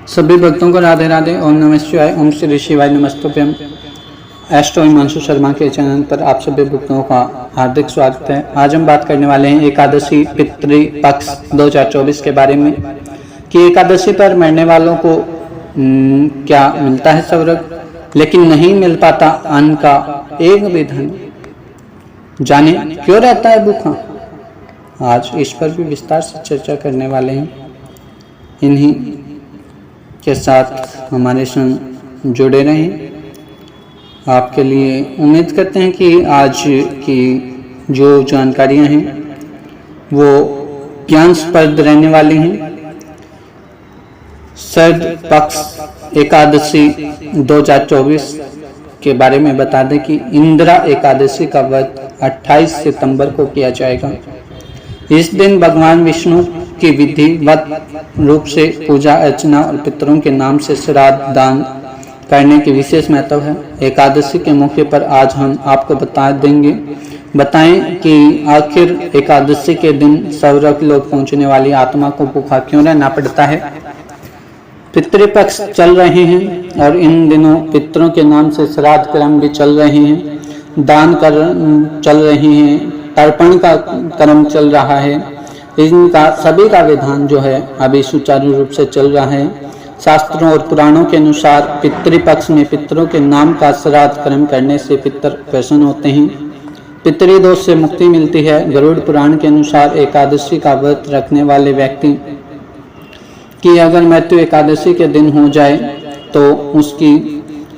सभी भक्तों को राधे राधे। ओम नमः शिवाय। ओम श्री शिवाय नमस्तुभ्यम। एस्ट्रो हिमांशु शर्मा के चैनल पर आप सभी भक्तों का हार्दिक स्वागत है। आज हम बात करने वाले हैं एकादशी पितृपक्ष 2024 के बारे में कि एकादशी पर मरने वालों को क्या मिलता है स्वर्ग, लेकिन नहीं मिल पाता अन्न का एक भी धन। जाने क्यों रहता है भूखा। आज इस पर भी विस्तार से चर्चा करने वाले हैं। इन्हीं के साथ हमारे संग जुड़े रहें। आपके लिए उम्मीद करते हैं कि आज की जो जानकारियां हैं वो ज्ञानप्रद रहने वाली हैं। शरद पक्ष एकादशी 2024 के बारे में बता दें कि इंदिरा एकादशी का व्रत 28 सितंबर को किया जाएगा। इस दिन भगवान विष्णु की विधिवत रूप से पूजा अर्चना और पितरों के नाम से श्राद्ध दान करने की विशेष महत्व है। एकादशी के मौके पर आज हम आपको बताएं कि आखिर एकादशी के दिन स्वर्ग लोक पहुंचने वाली आत्मा को भूखा क्यों रहना पड़ता है। पितृपक्ष चल रहे हैं और इन दिनों पितरों के नाम से श्राद्ध कर्म भी चल रहे हैं, दान कर्म चल रहे हैं, तर्पण का कर्म चल रहा है। इनका सभी का विधान जो है अभी सुचारू रूप से चल रहा है। शास्त्रों और पुराणों के अनुसार पितृपक्ष में पितरों के नाम का श्राद्ध कर्म करने से पितर प्रसन्न होते हैं, पितृदोष से मुक्ति मिलती है। गरुड़ पुराण के अनुसार एकादशी का व्रत रखने वाले व्यक्ति की अगर मृत्यु एकादशी के दिन हो जाए तो उसकी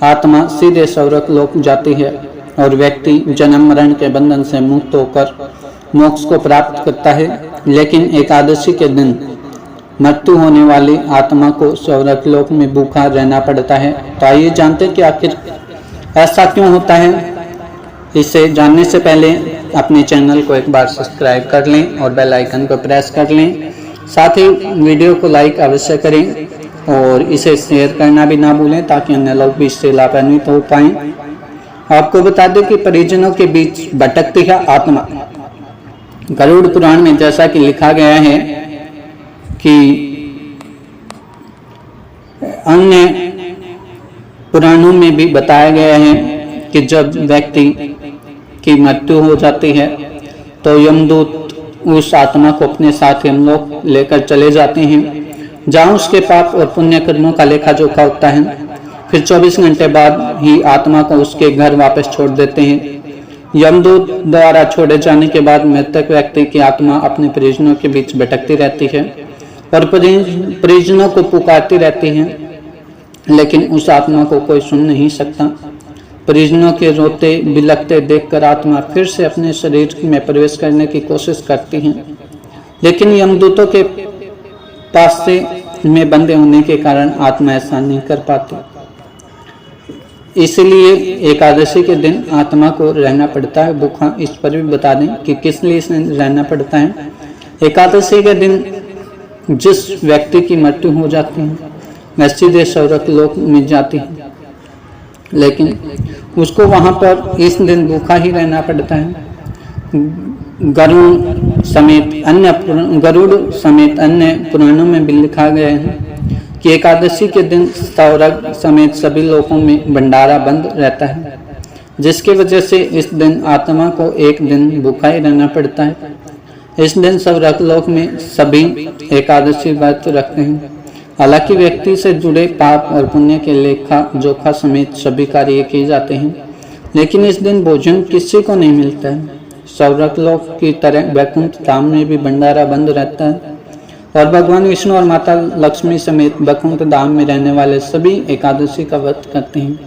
आत्मा सीधे स्वर्ग लोक जाती है और व्यक्ति जन्म मरण के बंधन से मुक्त होकर मोक्ष को प्राप्त करता है। लेकिन एकादशी के दिन मृत्यु होने वाली आत्मा को स्वर्ग लोक में भूखा रहना पड़ता है। तो आइए जानते हैं कि आखिर ऐसा क्यों होता है। इसे जानने से पहले अपने चैनल को एक बार सब्सक्राइब कर लें और बेल आइकन को प्रेस कर लें। साथ ही वीडियो को लाइक अवश्य करें और इसे शेयर करना भी ना भूलें ताकि अन्य लोग भी इससे लाभान्वित हो पाएं। आपको बता दें कि परिजनों के बीच भटकती है आत्मा। गरुड़ पुराण में जैसा कि लिखा गया है कि अन्य पुराणों में भी बताया गया है कि जब व्यक्ति की मृत्यु हो जाती है तो यमदूत उस आत्मा को अपने साथ यमलोक लेकर चले जाते हैं, जहाँ उसके पाप और पुण्य कर्मों का लेखा जोखा होता है। फिर 24 घंटे बाद ही आत्मा को उसके घर वापस छोड़ देते हैं। यमदूत द्वारा छोड़े जाने के बाद मृतक व्यक्ति की आत्मा अपने परिजनों के बीच भटकती रहती है और परिजनों को पुकारती रहती है, लेकिन उस आत्मा को कोई सुन नहीं सकता। परिजनों के रोते बिलखते देखकर आत्मा फिर से अपने शरीर में प्रवेश करने की कोशिश करती है, लेकिन यमदूतों के पास से में बंधे होने के कारण आत्मा ऐसा नहीं कर पाती। इसलिए एकादशी के दिन आत्मा को रहना पड़ता है भूखा। इस पर भी बता दें कि किस लिए रहना पड़ता है। एकादशी के दिन जिस व्यक्ति की मृत्यु हो जाती है वह सीधे स्वर्ग लोक में जाती है, लेकिन उसको वहां पर इस दिन भूखा ही रहना पड़ता है। गरुड़ समेत अन्य पुराणों में भी लिखा गया है कि एकादशी के दिन स्वर्ग समेत सभी लोकों में भंडारा बंद रहता है, जिसकी वजह से इस दिन आत्मा को एक दिन भूखा ही रहना पड़ता है। इस दिन स्वर्ग लोक में सभी एकादशी व्रत रखते हैं। हालांकि व्यक्ति से जुड़े पाप और पुण्य के लेखा जोखा समेत सभी कार्य किए जाते हैं, लेकिन इस दिन भोजन किसी को नहीं मिलता है। स्वर्ग लोक की तरह वैकुंठ धाम में भी भंडारा बंद रहता है और भगवान विष्णु और माता लक्ष्मी समेत वैकुंठ धाम में रहने वाले सभी एकादशी का व्रत करते हैं।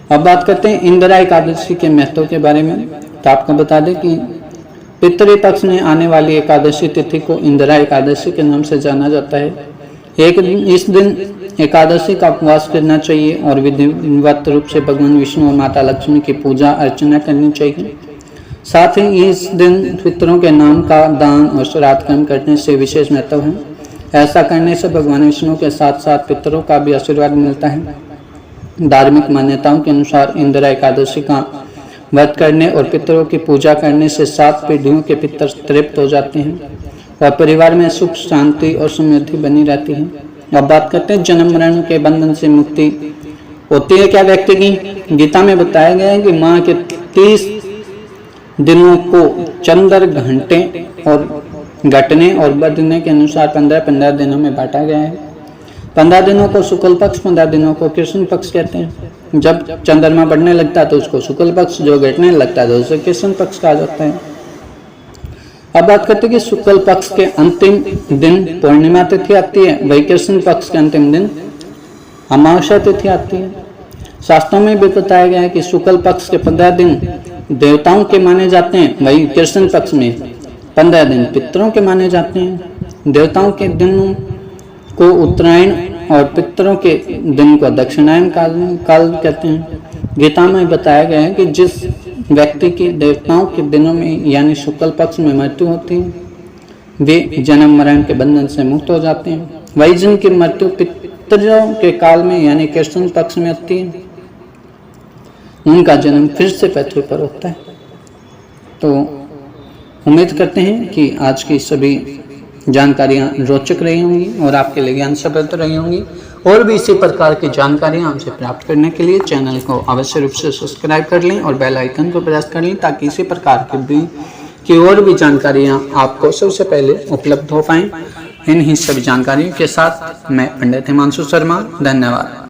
अब बात करते हैं इंदिरा एकादशी के महत्व के बारे में। तो आपको बता दें कि पितृपक्ष में आने वाली एकादशी तिथि को इंदिरा एकादशी के नाम से जाना जाता है। इस दिन एकादशी का उपवास करना चाहिए और विधिवत रूप से भगवान विष्णु और माता लक्ष्मी की पूजा अर्चना करनी चाहिए। साथ ही इस दिन पितरों के नाम का दान और श्राद्ध कर्म करने से विशेष महत्व है। ऐसा करने से भगवान विष्णु के साथ साथ पितरों का भी आशीर्वाद मिलता है। धार्मिक मान्यताओं के अनुसार इंदिरा एकादशी का व्रत करने और पितरों की पूजा करने से 7 पीढ़ियों के पितर तृप्त हो जाते हैं और परिवार में सुख शांति और समृद्धि बनी रहती है। अब बात करते हैं जन्म मरण के बंधन से मुक्ति होती है क्या व्यक्ति की। गीता में बताया गया है कि माह के 30 दिनों को चंद्र घंटे और घटने और बढ़ने के अनुसार 15-15 दिनों में बांटा गया है। 15 दिनों को शुक्ल पक्ष, 15 दिनों को कृष्ण पक्ष कहते हैं। जब चंद्रमा बढ़ने लगता है तो उसको शुक्ल पक्ष, जो घटने लगता है तो उसे कृष्ण पक्ष कहा जाता है। अब बात करते हैं कि शुक्ल पक्ष के अंतिम दिन पूर्णिमा तिथि आती है, वही कृष्ण पक्ष के अंतिम दिन अमावस्या तिथि आती है। शास्त्रों में भी बताया गया है कि शुक्ल पक्ष के 15 दिन देवताओं के माने जाते हैं, वही कृष्ण पक्ष में 15 दिन पितरों के माने जाते हैं। देवताओं के दिनों को उत्तरायण और पितरों के दिन को दक्षिणायन काल कहते हैं। गीता में बताया गया है कि जिस व्यक्ति की देवताओं के दिनों में यानी शुक्ल पक्ष में मृत्यु होती है, वे जन्म मरण के बंधन से मुक्त हो जाते हैं। वही जिनकी मृत्यु पितरों के काल में यानी कृष्ण पक्ष में होती है, उनका जन्म फिर से पृथ्वी पर होता है। तो उम्मीद करते हैं कि आज की सभी जानकारियां रोचक रही होंगी और आपके लिए ज्ञानसम्पन्न रही होंगी। और भी इसी प्रकार की जानकारियां हमसे प्राप्त करने के लिए चैनल को अवश्य रूप से सब्सक्राइब कर लें और बेल आइकन को प्रेस कर लें, ताकि इसी प्रकार की और भी जानकारियां आपको सबसे पहले उपलब्ध हो पाएं। इन्हीं सभी जानकारियों के साथ मैं पंडित हिमांशु शर्मा, धन्यवाद।